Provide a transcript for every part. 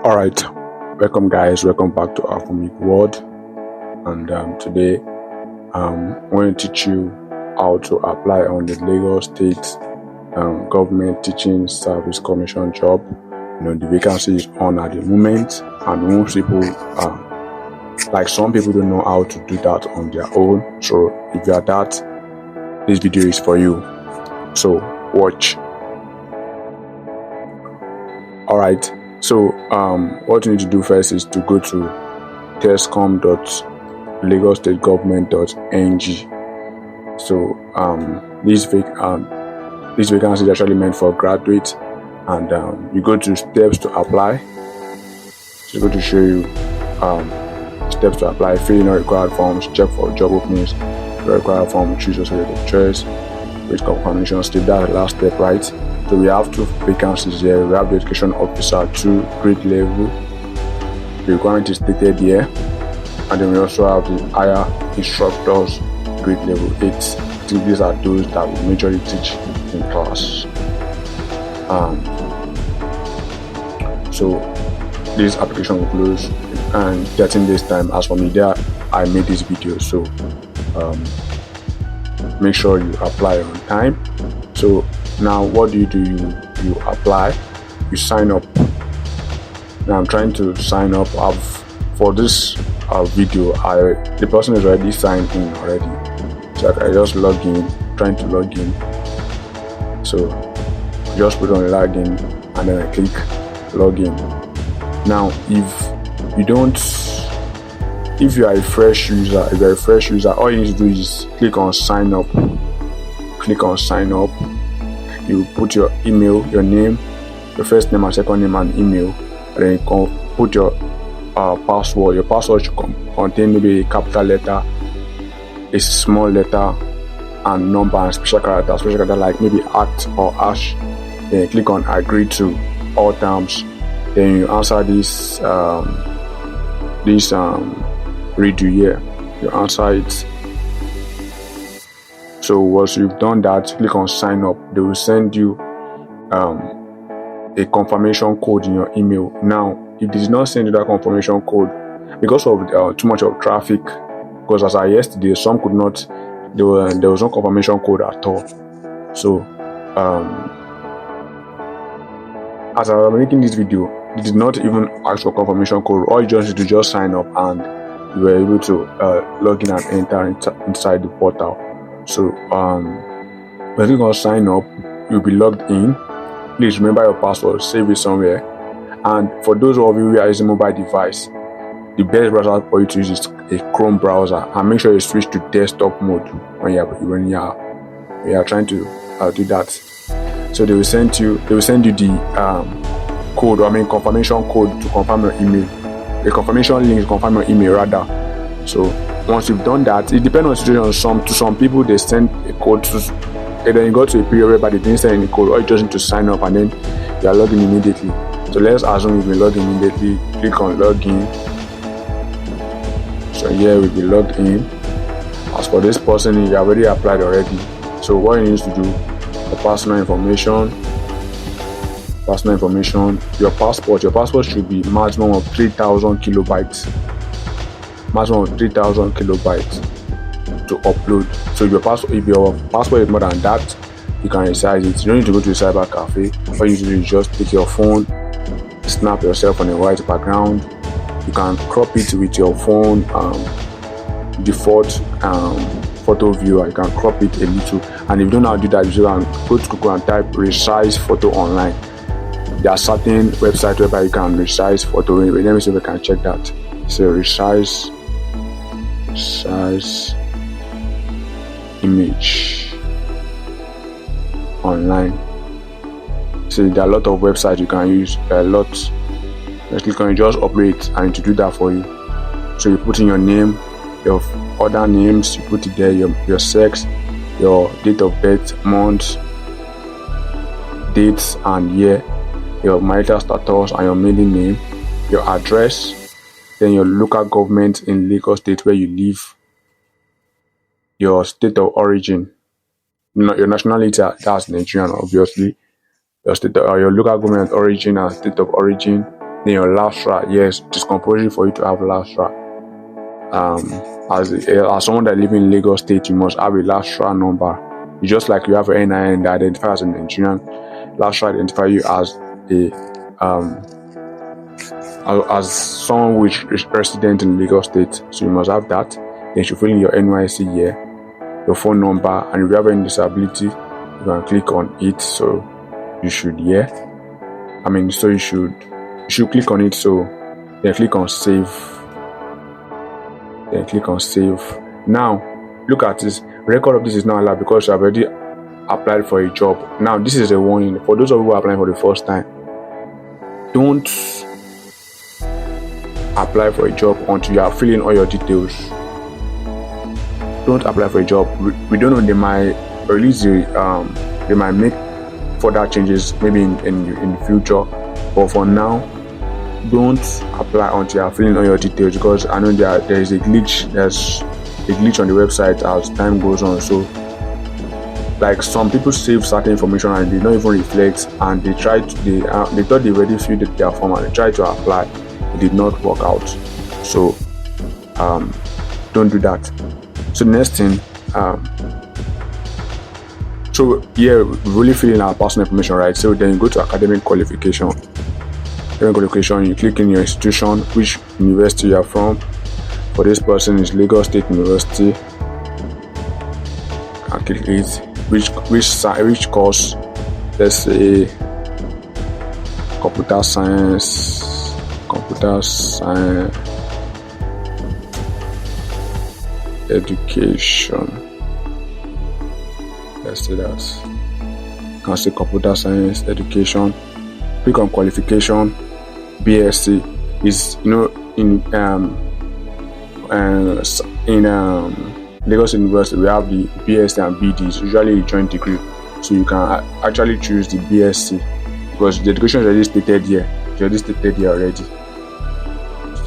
Alright, welcome guys, welcome back to our comic world. And today I'm going to teach you how to apply on the Lagos State Government Teaching Service Commission job. The vacancy is on at the moment, and most people, like some people, don't know how to do that on their own. So if you are that, this video is for you. So watch. Alright, so what you need to do first is to go to tescomjobs.lagosstate.gov.ng. So this vacancy is actually meant for graduates, and you go to steps to apply. So it's going to show you steps to apply: fill in all required forms, check for job openings, required form, choose your subject of choice, which confirmation step. That's the last step, right? So we have two vacancies here. We have the education officer 2 grade level. The requirement is stated here, and then we also have the higher instructors grade level 8. I think these are those that we majorly teach in class. So this application will close in 13 days time. As for me, there I made this video, so make sure you apply on time. So now what do? You apply, you sign up. Now I'm trying to sign up. For this video, the person is already signed in already, so I just log in, trying to log in. So just put on login, and then I click login. Now if you are a fresh user, all you need to do is click on sign up. You put your email, your name, your first name and second name and email, and then you can put your password. Your password should contain maybe a capital letter, a small letter, and number, and special character like maybe at or hash. Then you click on agree to all terms. Then you answer this redo here. You answer it. So once you've done that, click on sign up. They will send you a confirmation code in your email. Now, if they did not send you that confirmation code because of too much of traffic, because as I yesterday, some could not. There was no confirmation code at all. So as I was making this video, it did not even ask for confirmation code. All you just need to just sign up, and you were able to log in and enter inside the portal. So when you go sign up, you'll be logged in. Please remember your password, save it somewhere. And for those of you who are using mobile device, the best browser for you to use is a Chrome browser, and make sure you switch to desktop mode when you are trying to do that. So they will send you the confirmation code to confirm your email. The confirmation link to confirm your email rather. So once you've done that, it depends on the situation. To some people they send a code and then you go to a period where they didn't send any code, or you just need to sign up and then you are logging immediately. So let's assume you've been logged immediately. Click on login. So here we'll be logged in. As for this person, you already applied already. So what you need to do, your personal information, your passport should be maximum of 3,000 kilobytes. To upload. So if your passport is more than that, you can resize it. You don't need to go to a cyber cafe. All you need to do is just take your phone, snap yourself on a white background. You can crop it with your phone default photo viewer. You can crop it a little, and if you don't know how to do that, you can go to Google and type resize photo online. There are certain websites whereby you can resize photo. Let me see if I can check that. So resize image online. So there are a lot of websites you can use. Just click on it, just operate, and to do that for you. So you put in your name, your other names, you put it there, your sex, your date of birth, month, dates and year, your marital status and your maiden name, your address, then your local government in Lagos State where you live, your state of origin, your nationality, that's Nigerian obviously, your state, your local government origin and state of origin, Then your LASRA, yes, it is compulsory for you to have LASRA. As someone that lives in Lagos State, you must have a LASRA number. It's just like you have an NIN that identifies as a Nigerian. LASRA identify you as as someone who is resident in Lagos State. So you must have that. Then you should fill in your NYC year, your phone number, and if you have any disability, you can click on it. So you should you should click on it. So then click on save. Then click on save. Now look at this. Record of this is not allowed because you have already applied for a job. Now this is a warning for those of you who are applying for the first time. Don't apply for a job until you are filling all your details. Don't apply for a job. We don't know, they might release they might make further changes maybe in the future, but for now, don't apply until you are filling all your details, because I know there is a glitch. There's a glitch on the website as time goes on. So like some people save certain information and they don't even reflect, and they thought they already filled their form and they tried to apply. It did not work out. So don't do that. So the next thing, so here we're really filling our personal information, right? So then you go to academic qualification. You click in your institution, which university you are from. For this person is Lagos State University. I click it. Which course? Let's say computer science. Education. Let's say that. You can say computer science education. Click on qualification. BSc is in Lagos University we have the BSc and BD. It's usually a joint degree, so you can actually choose the BSc because the education is already stated here. It's already stated here already.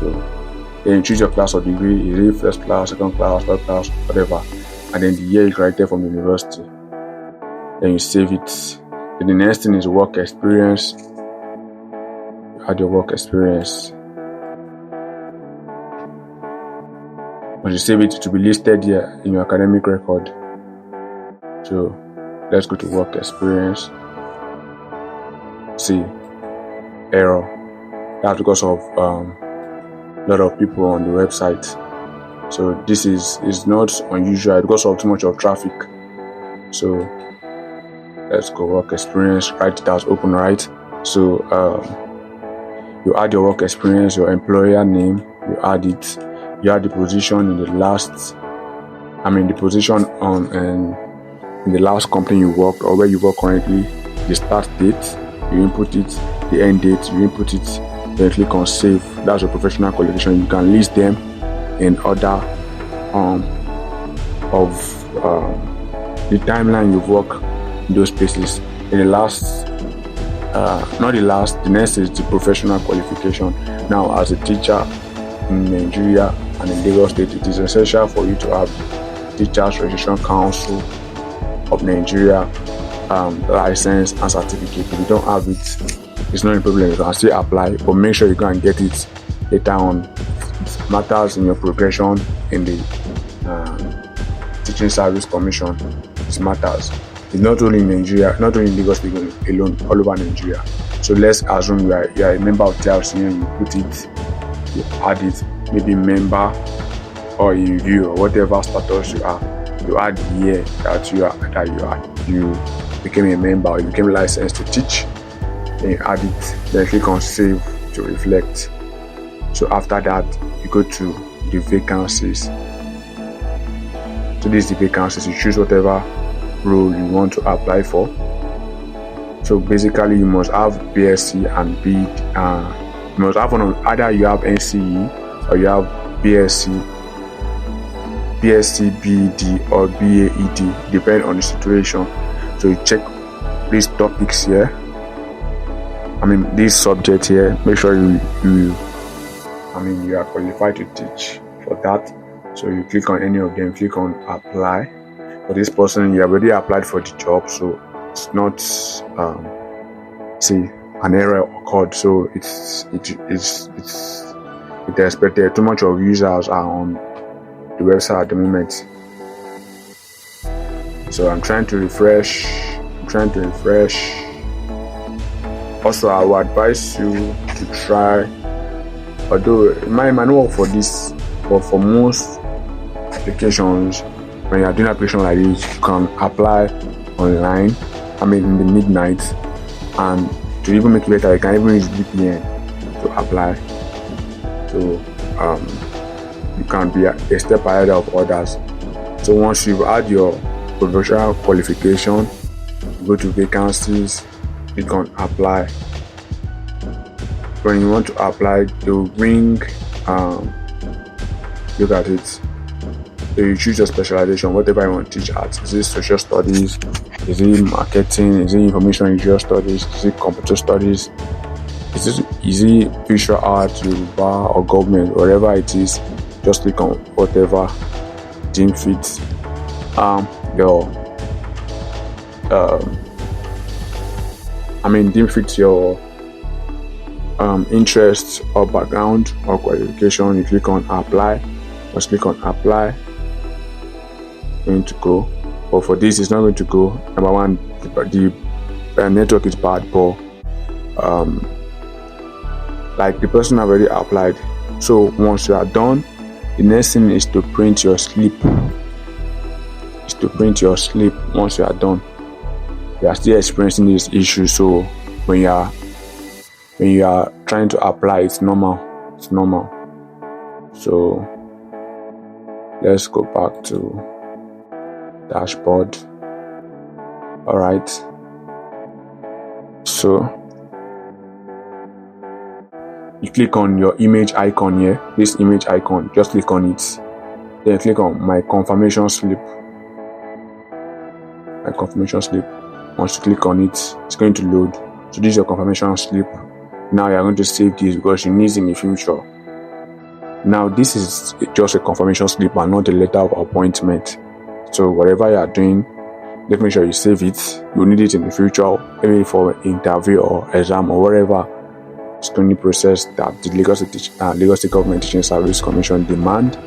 So then you choose your class or degree. Is it first class, second class, third class, whatever, and then the year you graduated from the university. Then you save it. Then the next thing is work experience. Add your work experience. When you save it to be listed here in your academic record. So let's go to work experience. See, error. That's because of a lot of people on the website. So this is not unusual because of too much of traffic. So let's go work experience. Write it as open, right? So you add your work experience, your employer name, you add it. You add the position in the position in the last company you worked or where you work currently, the start date, you input it, the end date, you input it, then click on save. That's your professional qualification. You can list them in order of the timeline you've worked in those places. In the last, the next is the professional qualification. Now, as a teacher in Nigeria and in Lagos State, it is essential for you to have the Teachers Registration Council of Nigeria license and certificate. If you don't have it, it's not a problem. You can still apply, but make sure you go and get it later on. It matters in your progression in the Teaching Service Commission. It matters. It's not only in Nigeria, not only in Lagos State alone, all over Nigeria. So let's assume you are a member of TRC and you put it, you add it, maybe member or review or whatever status you are. You add the year that you became a member or you became licensed to teach. Then you add it. Then click on save to reflect. So after that, you go to the vacancies. So this is the vacancies. You choose whatever role you want to apply for. So basically, you must have BSc and BD. You must have one of either you have NCE or you have BSc, BD or BAED, depending on the situation. So you check these topics here. This subject here. Make sure you are qualified to teach for that. So you click on any of them. Click on apply. For this person, you already applied for the job, so it's not an error occurred. So it expected too much of users are on the website at the moment. So I'm trying to refresh. Also, I would advise you to try, although it might not work for this, but for most applications, when you are doing an application like this, you can apply online, in the midnight, and to even make it better, you can even use VPN to apply. So you can be a step ahead of others. So once you've had your professional qualification, you go to vacancies, you can apply. When you want to apply, they will bring look at it. So you choose your specialization, whatever you want to teach at. Is it social studies? Is it marketing? Is it information and visual studies? Is it computer studies? Is it visual arts, Yoruba, or government? Whatever it is, just click on whatever deem fits deem fits your interests or background or qualification. You click on apply. Just click on apply. Going to go, but for this it's not going to go. Number one, the network is bad, but like the person have already applied. So once you are done, the next thing is to print your slip. Once you are done, you are still experiencing this issue. So when you are trying to apply, it's normal. So let's go back to dashboard. All right, so you click on your image icon here, this image icon, just click on it, then click on my confirmation slip. Once you click on it, it's going to load. So this is your confirmation slip. Now you are going to save this because you need it in the future. Now this is just a confirmation slip and not a letter of appointment. So whatever you are doing, just make sure you save it. You need it in the future, maybe for interview or exam or whatever screening process that the Lagos State Government Teaching Service Commission demand.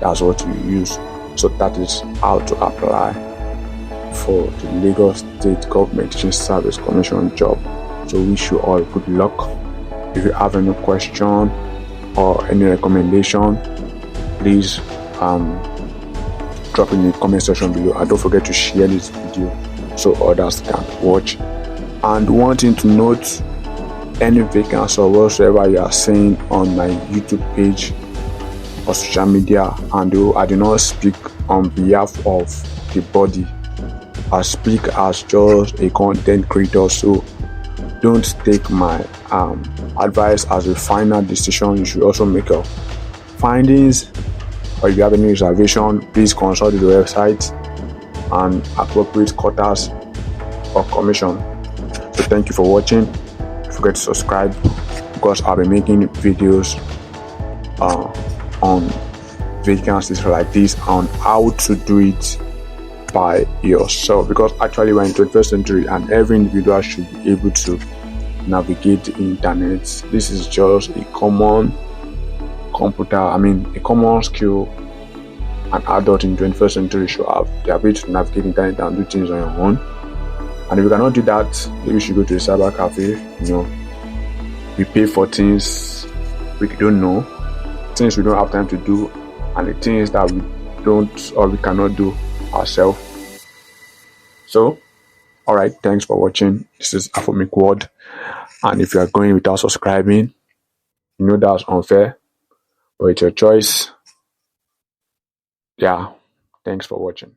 That's what you use. So that is how to apply for the Lagos State Government Teaching Service Commission job. So wish you all good luck. If you have any question or any recommendation, please drop in the comment section below, and don't forget to share this video so others can watch. And wanting to note any vacancy or whatsoever you are saying on my YouTube page or social media, and I do not speak on behalf of the body. I speak as just a content creator, so don't take my advice as a final decision. You should also make your findings, or if you have any reservation, please consult the website and appropriate quotas or commission. So thank you for watching. Don't forget to subscribe, because I'll be making videos on vacancies like this, on how to do it by yourself, because actually we're in 21st century and every individual should be able to navigate the internet. This is just a common a common skill an adult in 21st century should have, the ability to navigate the internet and do things on your own. And if you cannot do that, maybe you should go to a cyber cafe. We pay for things we don't know, things we don't have time to do, and the things that we don't or we cannot do ourselves. So alright, thanks for watching. This is Afomic Word, and if you are going without subscribing, that's unfair, but it's your choice. Yeah, thanks for watching.